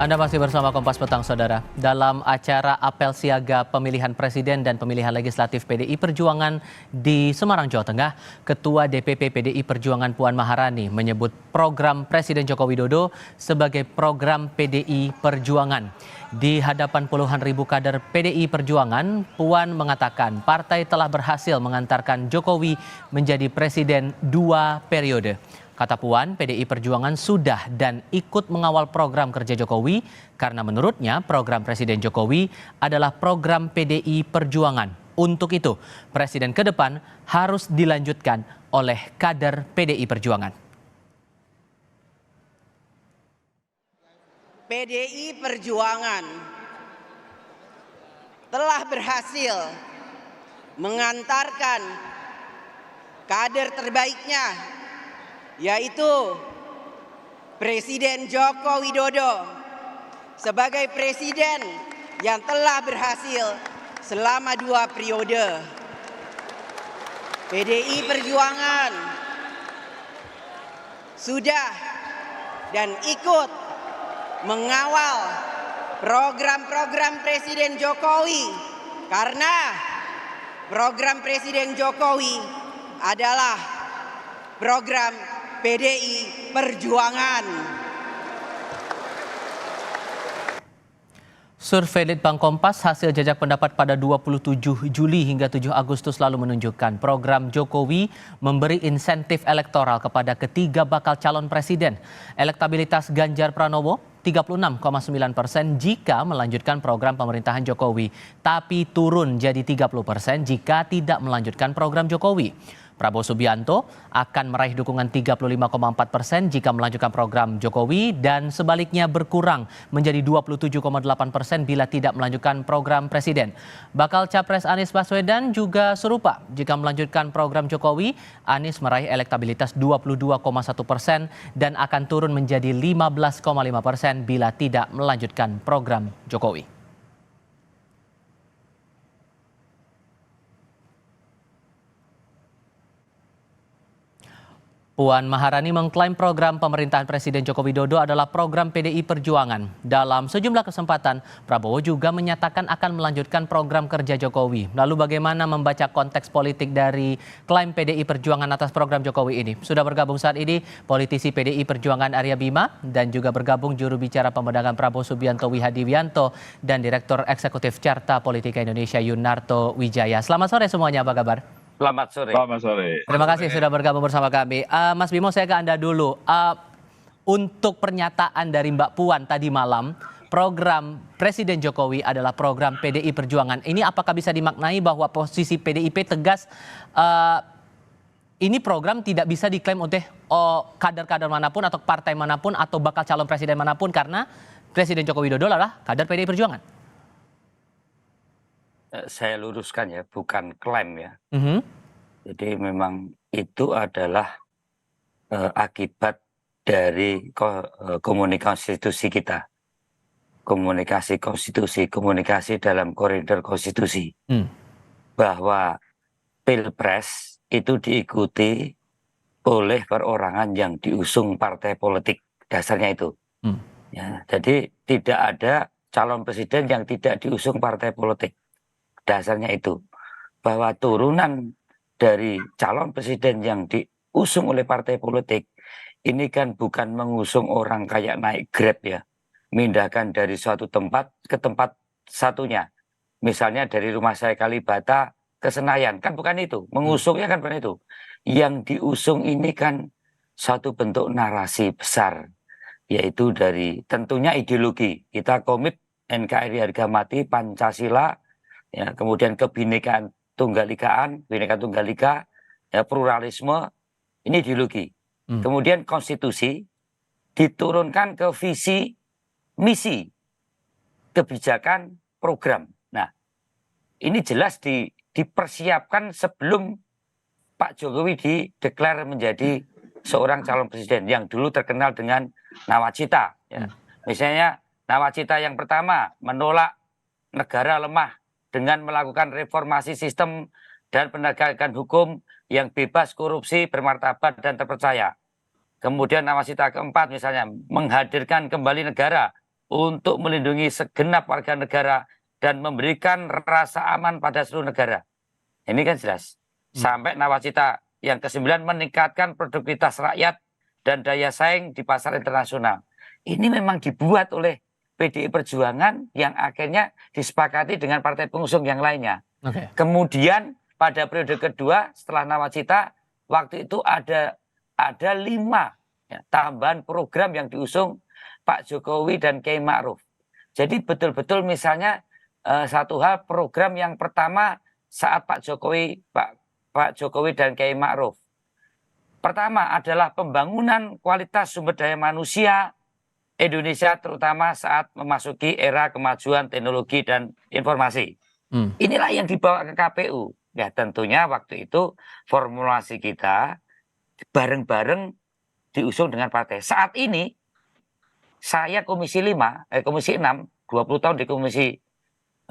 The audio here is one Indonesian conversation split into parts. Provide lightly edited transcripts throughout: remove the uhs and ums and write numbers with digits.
Anda masih bersama Kompas Petang, Saudara. Dalam acara apel siaga pemilihan presiden dan pemilihan legislatif PDI Perjuangan di Semarang, Jawa Tengah, Ketua DPP PDI Perjuangan Puan Maharani menyebut program Presiden Joko Widodo sebagai program PDI Perjuangan. Di hadapan puluhan ribu kader PDI Perjuangan, Puan mengatakan partai telah berhasil mengantarkan Jokowi menjadi presiden 2 periode. Kata Puan, PDI Perjuangan sudah dan ikut mengawal program kerja Jokowi karena menurutnya program Presiden Jokowi adalah program PDI Perjuangan. Untuk itu, Presiden ke depan harus dilanjutkan oleh kader PDI Perjuangan. PDI Perjuangan telah berhasil mengantarkan kader terbaiknya, yaitu Presiden Joko Widodo sebagai presiden yang telah berhasil selama 2 periode. PDI Perjuangan sudah dan ikut mengawal program-program Presiden Jokowi karena program Presiden Jokowi adalah program PDI Perjuangan. Survei Litbang Kompas hasil jajak pendapat pada 27 Juli hingga 7 Agustus lalu menunjukkan program Jokowi memberi insentif elektoral kepada ketiga bakal calon presiden. Elektabilitas Ganjar Pranowo 36,9% jika melanjutkan program pemerintahan Jokowi, tapi turun jadi 30% jika tidak melanjutkan program Jokowi. Prabowo Subianto akan meraih dukungan 35,4% jika melanjutkan program Jokowi dan sebaliknya berkurang menjadi 27,8% bila tidak melanjutkan program Presiden. Bakal Capres Anies Baswedan juga serupa. Jika melanjutkan program Jokowi, Anies meraih elektabilitas 22,1% dan akan turun menjadi 15,5% bila tidak melanjutkan program Jokowi. Puan Maharani mengklaim program pemerintahan Presiden Joko Widodo adalah program PDI Perjuangan. Dalam sejumlah kesempatan, Prabowo juga menyatakan akan melanjutkan program kerja Jokowi. Lalu bagaimana membaca konteks politik dari klaim PDI Perjuangan atas program Jokowi ini? Sudah bergabung saat ini politisi PDI Perjuangan Arya Bima dan juga bergabung juru bicara pemenangan Prabowo Subianto Wihadiwianto dan Direktur Eksekutif Carta Politika Indonesia Yunarto Wijaya. Selamat sore semuanya, apa kabar? Selamat sore. Selamat sore. Terima kasih sudah bergabung bersama kami. Mas Bimo, saya ke Anda dulu. Untuk pernyataan dari Mbak Puan tadi malam, program Presiden Jokowi adalah program PDI Perjuangan. Ini apakah bisa dimaknai bahwa posisi PDIP tegas ini program tidak bisa diklaim oleh kader-kader manapun atau partai manapun atau bakal calon presiden manapun karena Presiden Joko Widodo adalah kader PDI Perjuangan? Saya luruskan ya, bukan klaim ya. Mhm. Jadi memang itu adalah akibat dari komunikasi konstitusi kita. Komunikasi konstitusi, komunikasi dalam koridor konstitusi. Bahwa Pilpres itu diikuti oleh perorangan yang diusung partai politik. Dasarnya itu. Ya, jadi tidak ada calon presiden yang tidak diusung partai politik. Dasarnya itu. Bahwa turunan dari calon presiden yang diusung oleh partai politik ini kan bukan mengusung orang kayak naik Grab ya, mindahkan dari suatu tempat ke tempat satunya, misalnya dari rumah saya Kalibata ke Senayan, kan bukan itu, mengusungnya kan bukan itu. Yang diusung ini kan suatu bentuk narasi besar, yaitu dari tentunya ideologi. Kita komit NKRI harga mati, Pancasila, ya, kemudian kebinekaan tunggal ika, ya, pluralisme, ini ideologi. Kemudian konstitusi diturunkan ke visi, misi, kebijakan, program. Nah, ini jelas dipersiapkan sebelum Pak Jokowi dideklar menjadi seorang calon presiden yang dulu terkenal dengan nawacita. Ya. Misalnya nawacita yang pertama menolak negara lemah dengan melakukan reformasi sistem dan penegakan hukum yang bebas korupsi, bermartabat, dan terpercaya. Kemudian nawacita keempat misalnya menghadirkan kembali negara untuk melindungi segenap warga negara dan memberikan rasa aman pada seluruh negara. Ini kan jelas. Sampai nawacita yang ke-9 meningkatkan produktivitas rakyat dan daya saing di pasar internasional. Ini memang dibuat oleh PDI Perjuangan yang akhirnya disepakati dengan partai pengusung yang lainnya. Kemudian pada periode kedua setelah nawacita, waktu itu ada 5 tambahan program yang diusung Pak Jokowi dan Kiai Ma'ruf. Jadi betul-betul misalnya satu hal program yang pertama saat Pak Jokowi dan Kiai Ma'ruf. Pertama adalah pembangunan kualitas sumber daya manusia Indonesia terutama saat memasuki era kemajuan teknologi dan informasi. Inilah yang dibawa ke KPU. Ya tentunya waktu itu formulasi kita bareng-bareng diusung dengan partai. Saat ini saya Komisi 6, 20 tahun di Komisi 6,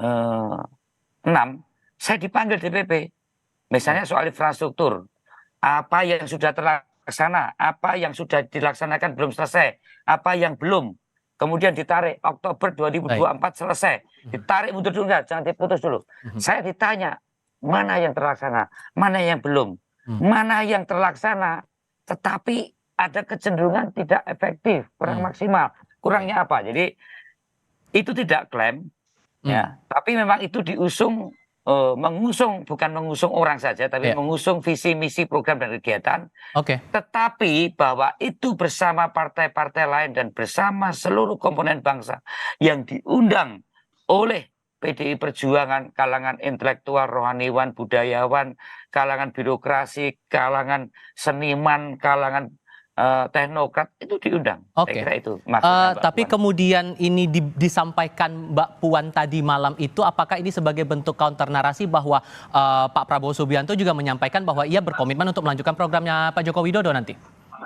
saya dipanggil DPP. Misalnya soal infrastruktur, apa yang sudah terlaksana, apa yang sudah dilaksanakan belum selesai, apa yang belum. Kemudian ditarik Oktober 2024 selesai, ditarik mundur dulu, enggak, jangan diputus dulu. Saya ditanya, mana yang terlaksana, mana yang belum, mana yang terlaksana, tetapi ada kecenderungan tidak efektif, kurang maksimal. Kurangnya apa? Jadi itu tidak klaim, ya, tapi memang itu diusung, mengusung, bukan mengusung orang saja, tapi mengusung visi misi program dan kegiatan. Tetapi bahwa itu bersama partai-partai lain dan bersama seluruh komponen bangsa yang diundang oleh PDI Perjuangan, kalangan intelektual, rohaniwan, budayawan, kalangan birokrasi, kalangan seniman, kalangan teknokrat itu diundang. Saya kira itu maksudnya, tapi Puan. Kemudian ini disampaikan Mbak Puan tadi malam itu, apakah ini sebagai bentuk counter narasi bahwa Pak Prabowo Subianto juga menyampaikan bahwa ia berkomitmen untuk melanjutkan programnya Pak Joko Widodo nanti?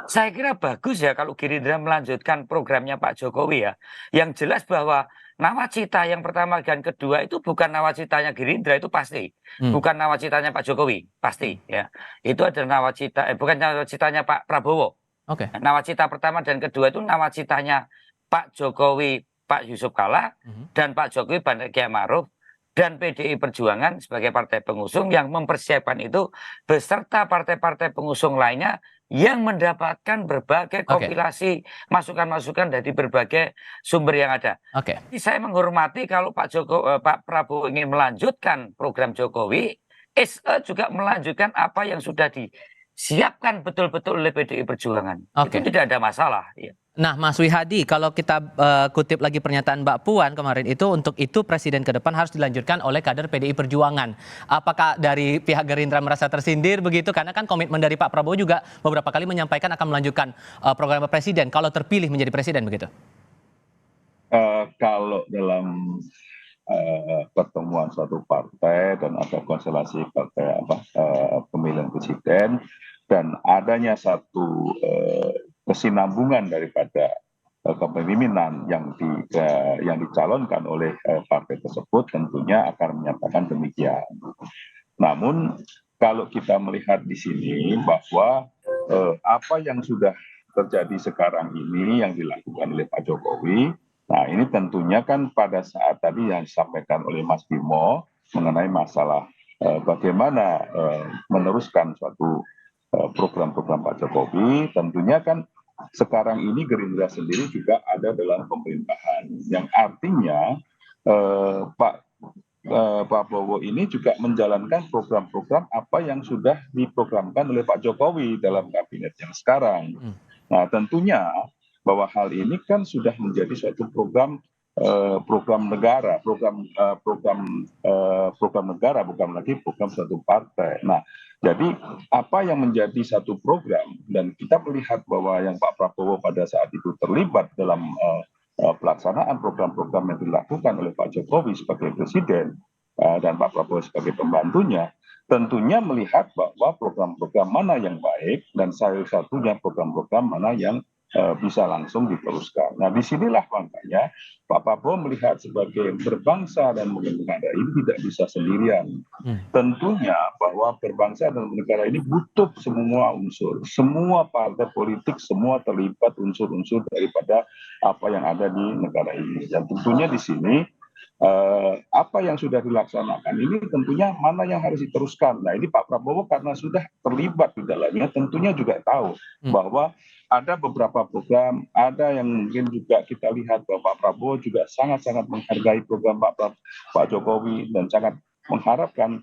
Saya kira bagus ya kalau Gerindra melanjutkan programnya Pak Jokowi ya. Yang jelas bahwa nawacita yang pertama dan kedua itu bukan nawacitanya Gerindra, itu pasti. Bukan nawacitanya Pak Jokowi, pasti ya. Itu adalah nawacita, bukan nawacitanya Pak Prabowo. Nawacita pertama dan kedua itu nawacitanya Pak Jokowi, Pak Yusuf Kalla, dan Pak Jokowi, Pak Kiai Ma'ruf, dan PDI Perjuangan sebagai partai pengusung yang mempersiapkan itu beserta partai-partai pengusung lainnya yang mendapatkan berbagai kompilasi masukan-masukan dari berbagai sumber yang ada. Jadi saya menghormati kalau Pak Prabowo ingin melanjutkan program Jokowi, juga melanjutkan apa yang sudah disiapkan betul-betul oleh PDI Perjuangan. Itu tidak ada masalah. Ya. Nah, Mas Wihadi, kalau kita kutip lagi pernyataan Mbak Puan kemarin itu, untuk itu presiden ke depan harus dilanjutkan oleh kader PDI Perjuangan. Apakah dari pihak Gerindra merasa tersindir begitu? Karena kan komitmen dari Pak Prabowo juga beberapa kali menyampaikan akan melanjutkan program presiden kalau terpilih menjadi presiden begitu. Kalau dalam pertemuan suatu partai dan ada konstelasi partai pemilihan presiden dan adanya satu kesinambungan daripada kepemimpinan yang dicalonkan oleh partai tersebut, tentunya akan menyatakan demikian. Namun kalau kita melihat di sini bahwa apa yang sudah terjadi sekarang ini yang dilakukan oleh Pak Jokowi, nah ini tentunya kan pada saat tadi yang disampaikan oleh Mas Bimo mengenai masalah bagaimana meneruskan suatu program-program Pak Jokowi, tentunya kan sekarang ini Gerindra sendiri juga ada dalam pemerintahan, yang artinya Pak Prabowo ini juga menjalankan program-program apa yang sudah diprogramkan oleh Pak Jokowi dalam kabinet yang sekarang. Nah, tentunya bahwa hal ini kan sudah menjadi suatu program negara, program negara, bukan lagi program suatu partai. Nah, jadi apa yang menjadi satu program, dan kita melihat bahwa yang Pak Prabowo pada saat itu terlibat dalam pelaksanaan program-program yang dilakukan oleh Pak Jokowi sebagai presiden dan Pak Prabowo sebagai pembantunya, tentunya melihat bahwa program-program mana yang baik dan salah satunya program-program mana yang bisa langsung diteruskan. Nah, disinilah makanya Pak Prabowo melihat sebagai berbangsa dan bernegara ini tidak bisa sendirian. Tentunya bahwa berbangsa dan bernegara ini butuh semua unsur, semua partai politik, semua terlibat unsur-unsur daripada apa yang ada di negara ini. Dan tentunya di sini apa yang sudah dilaksanakan ini tentunya mana yang harus diteruskan. Nah, ini Pak Prabowo karena sudah terlibat di dalamnya tentunya juga tahu bahwa ada beberapa program, ada yang mungkin juga kita lihat bahwa Pak Prabowo juga sangat-sangat menghargai program Pak Jokowi dan sangat mengharapkan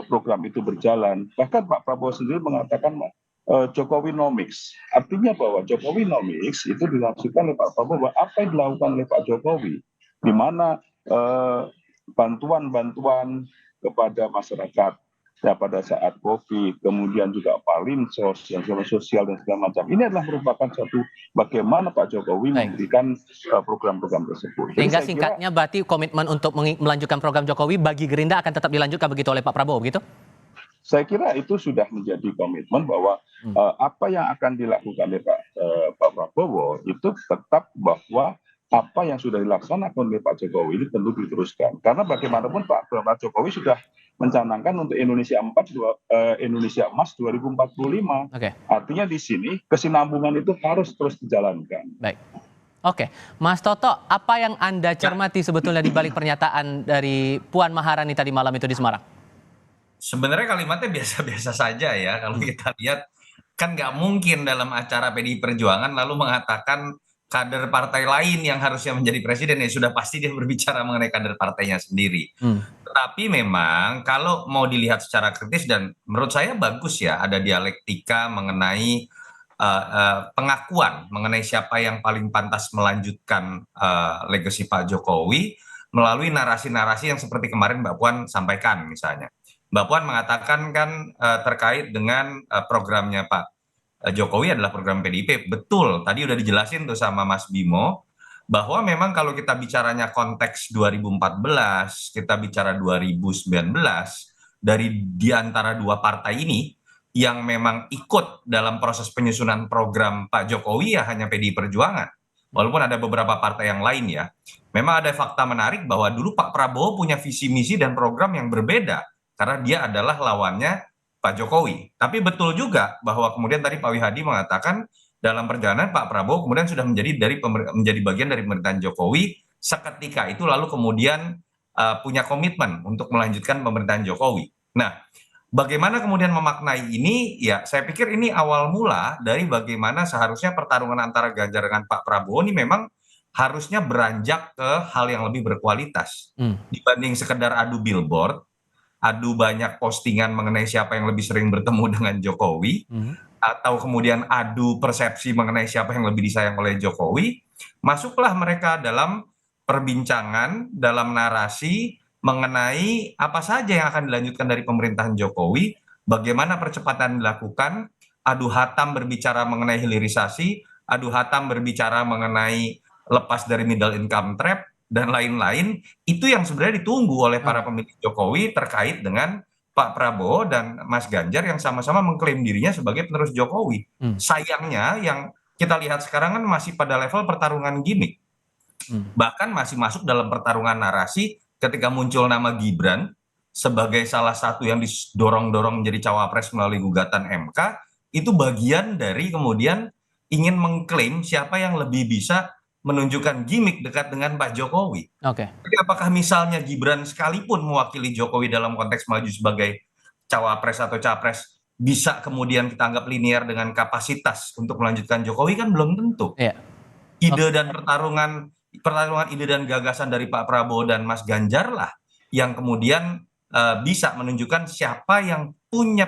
program itu berjalan. Bahkan Pak Prabowo sendiri mengatakan Jokowinomics. Artinya bahwa Jokowinomics itu dilakukan oleh Pak Prabowo bahwa apa yang dilakukan oleh Pak Jokowi, di mana bantuan-bantuan kepada masyarakat ya pada saat COVID, kemudian juga Palinsos, yang sosial dan segala macam. Ini adalah merupakan suatu bagaimana Pak Jokowi memberikan program-program tersebut. Sehingga singkatnya berarti komitmen untuk melanjutkan program Jokowi bagi Gerindra akan tetap dilanjutkan begitu oleh Pak Prabowo, begitu? Saya kira itu sudah menjadi komitmen bahwa apa yang akan dilakukan oleh Pak Prabowo itu tetap bahwa apa yang sudah dilaksanakan oleh Pak Jokowi ini tentu diteruskan. Karena bagaimanapun Pak Jokowi sudah mencanangkan untuk Indonesia Emas 2045. Artinya di sini kesinambungan itu harus terus dijalankan. Baik. Oke, Mas Toto, apa yang Anda cermati sebetulnya di balik pernyataan dari Puan Maharani tadi malam itu di Semarang? Sebenarnya kalimatnya biasa-biasa saja ya. Kalau kita lihat, kan nggak mungkin dalam acara PDI Perjuangan lalu mengatakan kader partai lain yang harusnya menjadi presiden, ya sudah pasti dia berbicara mengenai kader partainya sendiri. Tetapi memang kalau mau dilihat secara kritis, dan menurut saya bagus ya ada dialektika mengenai pengakuan mengenai siapa yang paling pantas melanjutkan legasi Pak Jokowi melalui narasi-narasi yang seperti kemarin Mbak Puan sampaikan. Misalnya Mbak Puan mengatakan kan terkait dengan programnya Pak Jokowi adalah program PDIP. Betul, tadi udah dijelasin tuh sama Mas Bimo bahwa memang kalau kita bicaranya konteks 2014, kita bicara 2019, dari di antara dua partai ini yang memang ikut dalam proses penyusunan program Pak Jokowi ya hanya PDI Perjuangan. Walaupun ada beberapa partai yang lain ya. Memang ada fakta menarik bahwa dulu Pak Prabowo punya visi misi dan program yang berbeda karena dia adalah lawannya Pak Jokowi. Tapi betul juga bahwa kemudian tadi Pak Wihadi mengatakan dalam perjalanan Pak Prabowo kemudian sudah menjadi bagian dari pemerintahan Jokowi, seketika itu lalu kemudian punya komitmen untuk melanjutkan pemerintahan Jokowi. Nah, bagaimana kemudian memaknai ini? Ya, saya pikir ini awal mula dari bagaimana seharusnya pertarungan antara Ganjar dengan Pak Prabowo ini memang harusnya beranjak ke hal yang lebih berkualitas dibanding sekedar adu billboard, adu banyak postingan mengenai siapa yang lebih sering bertemu dengan Jokowi, atau kemudian adu persepsi mengenai siapa yang lebih disayang oleh Jokowi. Masuklah mereka dalam perbincangan, dalam narasi mengenai apa saja yang akan dilanjutkan dari pemerintahan Jokowi, bagaimana percepatan dilakukan, adu hatam berbicara mengenai hilirisasi, adu hatam berbicara mengenai lepas dari middle income trap, dan lain-lain. Itu yang sebenarnya ditunggu oleh para pemilih Jokowi terkait dengan Pak Prabowo dan Mas Ganjar yang sama-sama mengklaim dirinya sebagai penerus Jokowi. Sayangnya yang kita lihat sekarang kan masih pada level pertarungan gimmick. Bahkan masih masuk dalam pertarungan narasi ketika muncul nama Gibran sebagai salah satu yang didorong-dorong menjadi cawapres melalui gugatan MK, itu bagian dari kemudian ingin mengklaim siapa yang lebih bisa menunjukkan gimmick dekat dengan Pak Jokowi. Jadi apakah misalnya Gibran sekalipun mewakili Jokowi dalam konteks maju sebagai cawapres atau capres bisa kemudian kita anggap linear dengan kapasitas untuk melanjutkan Jokowi, kan belum tentu. Ide dan pertarungan ide dan gagasan dari Pak Prabowo dan Mas Ganjar lah yang kemudian bisa menunjukkan siapa yang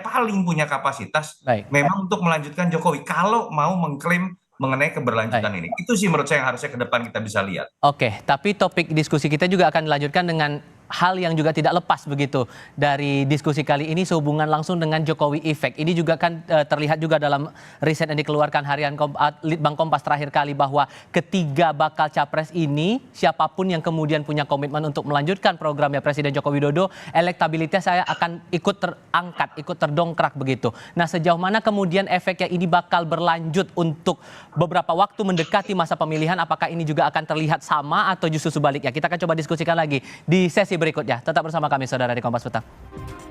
paling punya kapasitas memang untuk melanjutkan Jokowi kalau mau mengklaim mengenai keberlanjutan ini. Itu sih menurut saya yang harusnya ke depan kita bisa lihat. Oke, tapi topik diskusi kita juga akan dilanjutkan dengan hal yang juga tidak lepas begitu dari diskusi kali ini sehubungan langsung dengan Jokowi Effect. Ini juga kan terlihat juga dalam riset yang dikeluarkan harian Litbang Kompas terakhir kali bahwa ketiga bakal capres ini siapapun yang kemudian punya komitmen untuk melanjutkan programnya Presiden Joko Widodo, elektabilitas saya akan ikut terangkat, ikut terdongkrak begitu. Nah, sejauh mana kemudian efeknya ini bakal berlanjut untuk beberapa waktu mendekati masa pemilihan, apakah ini juga akan terlihat sama atau justru sebaliknya? Kita akan coba diskusikan lagi di sesi berikutnya. Tetap bersama kami saudara di Kompas Petang.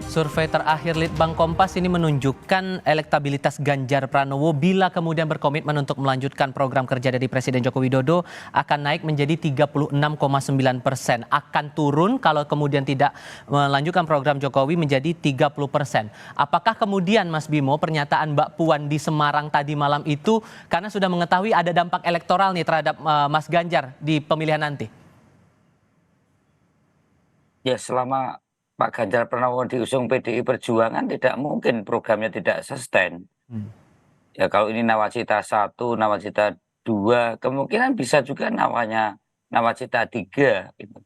Survei terakhir Litbang Kompas ini menunjukkan elektabilitas Ganjar Pranowo bila kemudian berkomitmen untuk melanjutkan program kerja dari Presiden Joko Widodo akan naik menjadi 36,9%. Akan turun kalau kemudian tidak melanjutkan program Jokowi menjadi 30%. Apakah kemudian Mas Bimo pernyataan Mbak Puan di Semarang tadi malam itu karena sudah mengetahui ada dampak elektoral nih terhadap Mas Ganjar di pemilihan nanti? Ya, selama Pak Ganjar Pranowo diusung PDI Perjuangan tidak mungkin programnya tidak sustain. Ya, kalau ini Nawacita 1, Nawacita 2, kemungkinan bisa juga Nawacita 3 gitu.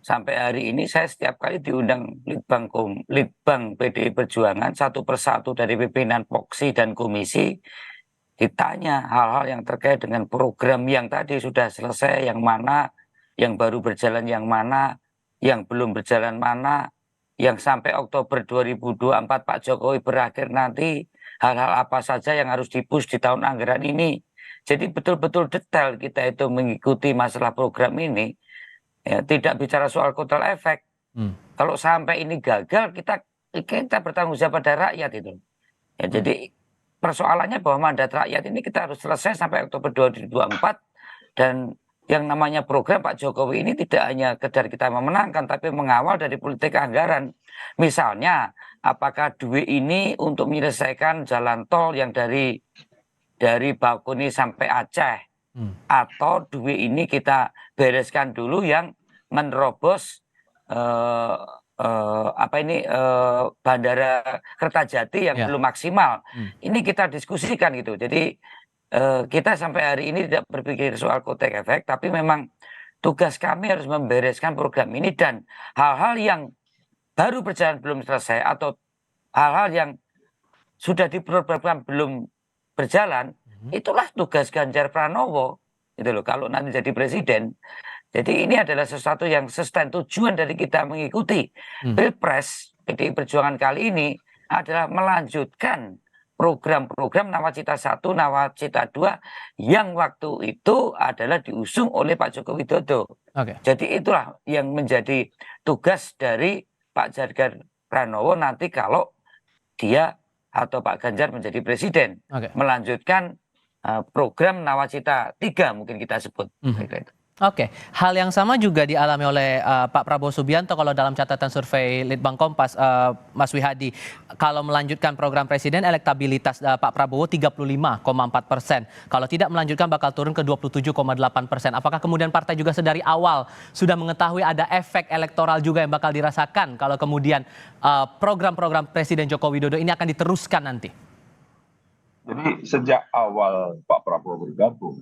Sampai hari ini saya setiap kali diundang Litbang PDI Perjuangan satu persatu dari pimpinan Poksi dan komisi, ditanya hal-hal yang terkait dengan program yang tadi sudah selesai yang mana, yang baru berjalan yang mana, yang belum berjalan mana, yang sampai Oktober 2024 Pak Jokowi berakhir nanti, hal-hal apa saja yang harus di-push di tahun anggaran ini. Jadi betul-betul detail kita itu mengikuti masalah program ini, ya, tidak bicara soal kotel efek. Kalau sampai ini gagal, kita bertanggung jawab pada rakyat itu. Ya, jadi persoalannya bahwa mandat rakyat ini kita harus selesai sampai Oktober 2024, dan yang namanya program Pak Jokowi ini tidak hanya sekedar kita memenangkan, tapi mengawal dari politik anggaran. Misalnya, apakah duit ini untuk menyelesaikan jalan tol yang dari Bakuni sampai Aceh, atau duit ini kita bereskan dulu yang menerobos Bandara Kertajati yang belum maksimal. Ini kita diskusikan gitu. Jadi kita sampai hari ini tidak berpikir soal kotek efek, tapi memang tugas kami harus membereskan program ini, dan hal-hal yang baru berjalan belum selesai atau hal-hal yang sudah diprogramkan belum berjalan, itulah tugas Ganjar Pranowo gitu loh kalau nanti jadi presiden. Jadi ini adalah sesuatu yang sustain. Tujuan dari kita mengikuti Pilpres PDI Perjuangan kali ini adalah melanjutkan program-program Nawacita 1, Nawacita 2 yang waktu itu adalah diusung oleh Pak Joko Widodo. Jadi itulah yang menjadi tugas dari Pak Ganjar Pranowo nanti kalau dia atau Pak Ganjar menjadi presiden. Melanjutkan program Nawacita 3 mungkin kita sebut. Oke, hal yang sama juga dialami oleh Pak Prabowo Subianto kalau dalam catatan survei Litbang Kompas, Mas Wihadi. Kalau melanjutkan program presiden, elektabilitas Pak Prabowo 35,4%. Kalau tidak melanjutkan bakal turun ke 27,8%. Apakah kemudian partai juga sedari awal sudah mengetahui ada efek elektoral juga yang bakal dirasakan kalau kemudian program-program Presiden Joko Widodo ini akan diteruskan nanti? Jadi sejak awal Pak Prabowo bergabung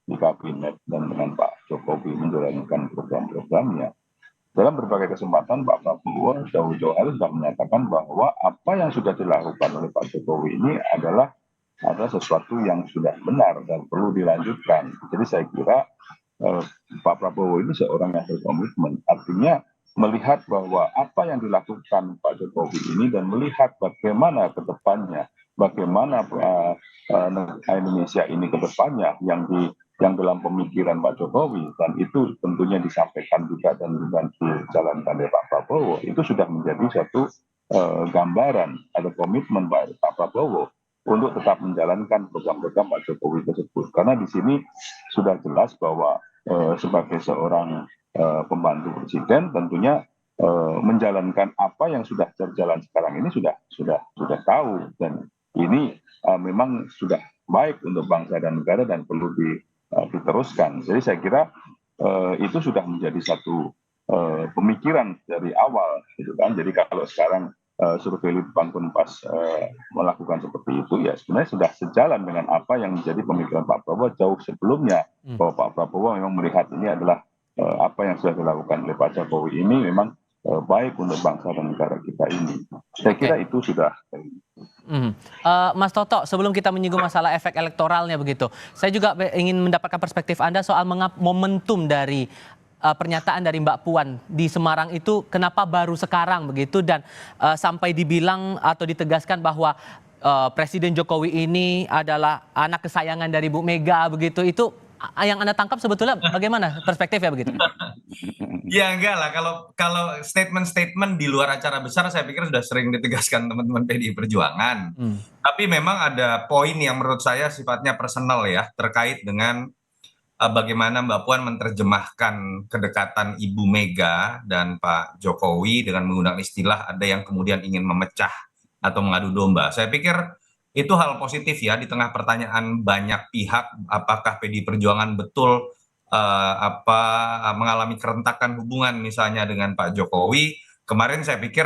di kabinet dan dengan Pak Jokowi menjalankan program-programnya, dalam berbagai kesempatan Pak Prabowo jauh-jauh hari sudah menyatakan bahwa apa yang sudah dilakukan oleh Pak Jokowi ini adalah sesuatu yang sudah benar dan perlu dilanjutkan. Jadi saya kira Pak Prabowo ini seorang yang berkomitmen, artinya melihat bahwa apa yang dilakukan Pak Jokowi ini dan melihat bagaimana ke depannya, bagaimana Indonesia ini ke depannya yang dalam pemikiran Pak Jokowi, dan itu tentunya disampaikan juga dan dijalankan oleh Pak Prabowo, itu sudah menjadi suatu gambaran atau komitmen Pak Prabowo untuk tetap menjalankan program-program Pak Jokowi tersebut. Karena di sini sudah jelas bahwa sebagai seorang pembantu presiden tentunya menjalankan apa yang sudah berjalan sekarang ini sudah tahu, dan ini memang sudah baik untuk bangsa dan negara dan perlu diteruskan. Jadi saya kira itu sudah menjadi satu pemikiran dari awal, gitu kan. Jadi kalau sekarang survei Litbang Kompas melakukan seperti itu, ya sebenarnya sudah sejalan dengan apa yang menjadi pemikiran Pak Prabowo jauh sebelumnya, bahwa Pak Prabowo memang melihat ini adalah apa yang sudah dilakukan oleh Pak Jokowi ini memang baik untuk bangsa dan negara kita ini. Saya kira itu sudah. Mas Toto, sebelum kita menyinggung masalah efek elektoralnya begitu, saya juga ingin mendapatkan perspektif Anda soal momentum dari pernyataan dari Mbak Puan di Semarang itu kenapa baru sekarang begitu dan sampai dibilang atau ditegaskan bahwa Presiden Jokowi ini adalah anak kesayangan dari Bu Mega begitu, itu yang Anda tangkap sebetulnya bagaimana perspektifnya begitu? Ya enggak lah, kalau statement-statement di luar acara besar saya pikir sudah sering ditegaskan teman-teman PDI Perjuangan. Tapi memang ada poin yang menurut saya sifatnya personal ya, terkait dengan bagaimana Mbak Puan menerjemahkan kedekatan Ibu Mega dan Pak Jokowi dengan menggunakan istilah ada yang kemudian ingin memecah atau mengadu domba. Saya pikir itu hal positif ya di tengah pertanyaan banyak pihak apakah PDI Perjuangan betul mengalami kerentakan hubungan misalnya dengan Pak Jokowi. Kemarin saya pikir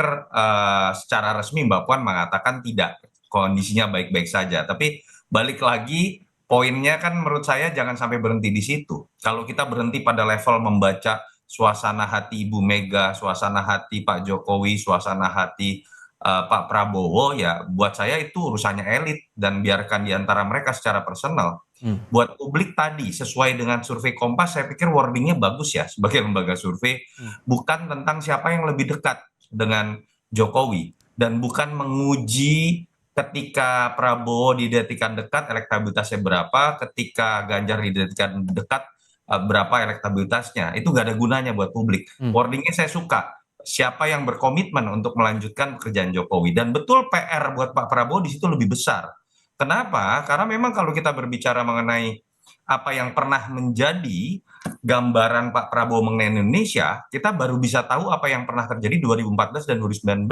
secara resmi Mbak Puan mengatakan tidak, kondisinya baik-baik saja. Tapi balik lagi poinnya kan menurut saya jangan sampai berhenti di situ. Kalau kita berhenti pada level membaca suasana hati Ibu Mega, suasana hati Pak Jokowi, suasana hati Pak Prabowo, ya buat saya itu urusannya elit dan biarkan di antara mereka secara personal. Buat publik tadi sesuai dengan survei Kompas, saya pikir wordingnya bagus ya sebagai lembaga survei, bukan tentang siapa yang lebih dekat dengan Jokowi dan bukan menguji ketika Prabowo didetikan dekat elektabilitasnya berapa, ketika Ganjar didetikan dekat berapa elektabilitasnya. Itu gak ada gunanya buat publik. Wordingnya saya suka. Siapa yang berkomitmen untuk melanjutkan pekerjaan Jokowi, dan betul PR buat Pak Prabowo di situ lebih besar. Kenapa? Karena memang kalau kita berbicara mengenai apa yang pernah menjadi gambaran Pak Prabowo mengenai Indonesia, kita baru bisa tahu apa yang pernah terjadi 2014 dan 2019.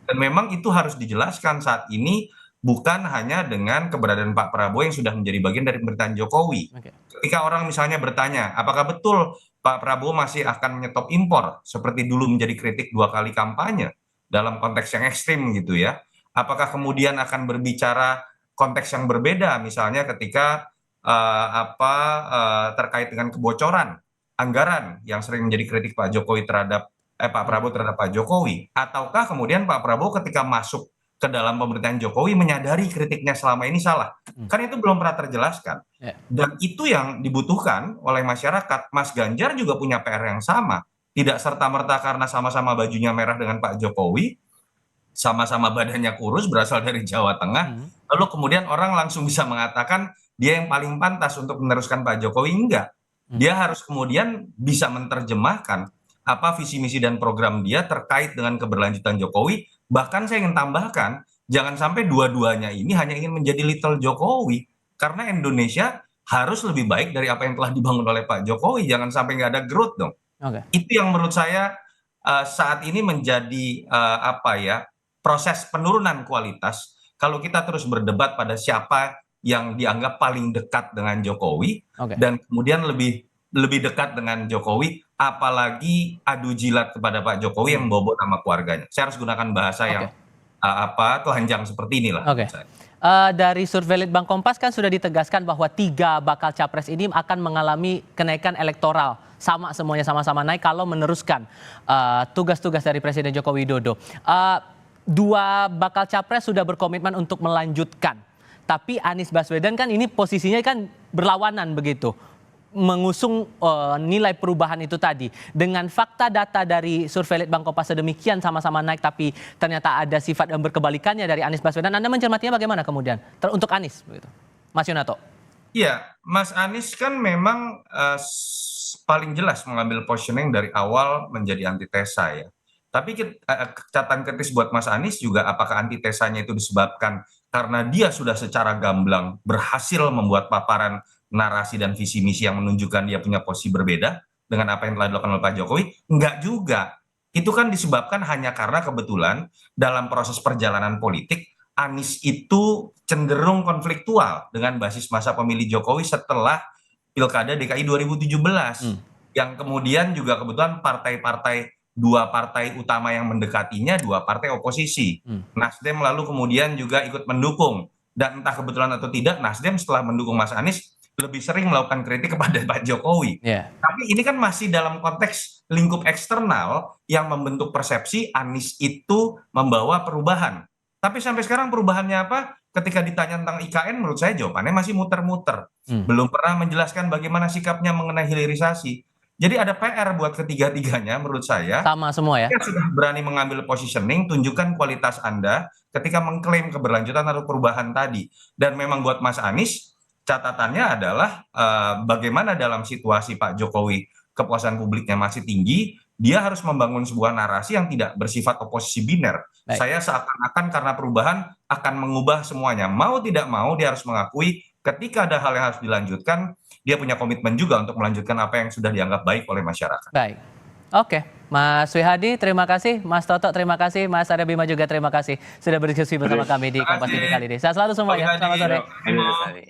Dan memang itu harus dijelaskan saat ini bukan hanya dengan keberadaan Pak Prabowo yang sudah menjadi bagian dari pemerintahan Jokowi. Ketika orang misalnya bertanya, apakah betul Pak Prabowo masih akan menyetop impor seperti dulu menjadi kritik 2 kali kampanye dalam konteks yang ekstrim gitu ya. Apakah kemudian akan berbicara konteks yang berbeda misalnya ketika terkait dengan kebocoran anggaran yang sering menjadi kritik Pak Jokowi terhadap Pak Prabowo terhadap Pak Jokowi, ataukah kemudian Pak Prabowo ketika masuk ke dalam pemerintahan Jokowi menyadari kritiknya selama ini salah. Kan itu belum pernah terjelaskan. Dan itu yang dibutuhkan oleh masyarakat. Mas Ganjar juga punya PR yang sama. Tidak serta-merta karena sama-sama bajunya merah dengan Pak Jokowi, sama-sama badannya kurus, berasal dari Jawa Tengah, lalu kemudian orang langsung bisa mengatakan dia yang paling pantas untuk meneruskan Pak Jokowi. Enggak. Dia harus kemudian bisa menerjemahkan apa visi misi dan program dia terkait dengan keberlanjutan Jokowi. Bahkan saya ingin tambahkan, jangan sampai dua-duanya ini hanya ingin menjadi little Jokowi, karena Indonesia harus lebih baik dari apa yang telah dibangun oleh Pak Jokowi. Jangan sampai nggak ada growth dong. Itu yang menurut saya saat ini menjadi proses penurunan kualitas. Kalau kita terus berdebat pada siapa yang dianggap paling dekat dengan Jokowi dan kemudian lebih dekat dengan Jokowi, apalagi adu jilat kepada Pak Jokowi yang membawa nama keluarganya. Saya harus gunakan bahasa yang telanjang seperti inilah. Dari survei Litbang Kompas kan sudah ditegaskan bahwa 3 bakal capres ini akan mengalami kenaikan elektoral. Semuanya sama-sama naik kalau meneruskan tugas-tugas dari Presiden Joko Widodo. 2 bakal capres sudah berkomitmen untuk melanjutkan. Tapi Anies Baswedan kan ini posisinya kan berlawanan begitu. Mengusung nilai perubahan itu tadi. Dengan fakta data dari survei Litbang Kompas sedemikian sama-sama naik tapi ternyata ada sifat yang berkebalikannya dari Anies Baswedan. Anda mencermatinya bagaimana kemudian untuk Anies begitu, Mas Yunato? Iya, Mas Anies kan memang paling jelas mengambil positioning dari awal menjadi antitesa ya. Tapi catatan kritis buat Mas Anies juga, apakah antitesanya itu disebabkan karena dia sudah secara gamblang berhasil membuat paparan narasi dan visi misi yang menunjukkan dia punya posisi berbeda dengan apa yang telah dilakukan oleh Pak Jokowi? Enggak juga. Itu kan disebabkan hanya karena kebetulan dalam proses perjalanan politik Anies itu cenderung konfliktual dengan basis masa pemilih Jokowi setelah Pilkada DKI 2017. Yang kemudian juga kebetulan dua partai utama yang mendekatinya 2 partai oposisi. Nasdem lalu kemudian juga ikut mendukung. Dan entah kebetulan atau tidak, Nasdem setelah mendukung Mas Anies lebih sering melakukan kritik kepada Pak Jokowi. Ya. Tapi ini kan masih dalam konteks lingkup eksternal yang membentuk persepsi Anies itu membawa perubahan. Tapi sampai sekarang perubahannya apa? Ketika ditanya tentang IKN, menurut saya jawabannya masih muter-muter. Belum pernah menjelaskan bagaimana sikapnya mengenai hilirisasi. Jadi ada PR buat ketiga-tiganya menurut saya. Sama semua ya? Anda sudah berani mengambil positioning, tunjukkan kualitas Anda ketika mengklaim keberlanjutan atau perubahan tadi. Dan memang buat Mas Anies, catatannya adalah bagaimana dalam situasi Pak Jokowi kepuasan publiknya masih tinggi, dia harus membangun sebuah narasi yang tidak bersifat oposisi biner. Baik. Saya seakan-akan karena perubahan akan mengubah semuanya. Mau tidak mau dia harus mengakui ketika ada hal yang harus dilanjutkan, dia punya komitmen juga untuk melanjutkan apa yang sudah dianggap baik oleh masyarakat. Baik. Oke, Mas Wihadi terima kasih, Mas Toto terima kasih, Mas Arya Bima juga terima kasih sudah berdiskusi bersama kami di Kompas TV kali ini. Sehat selalu semua ya. Selamat sore. Terima kasih.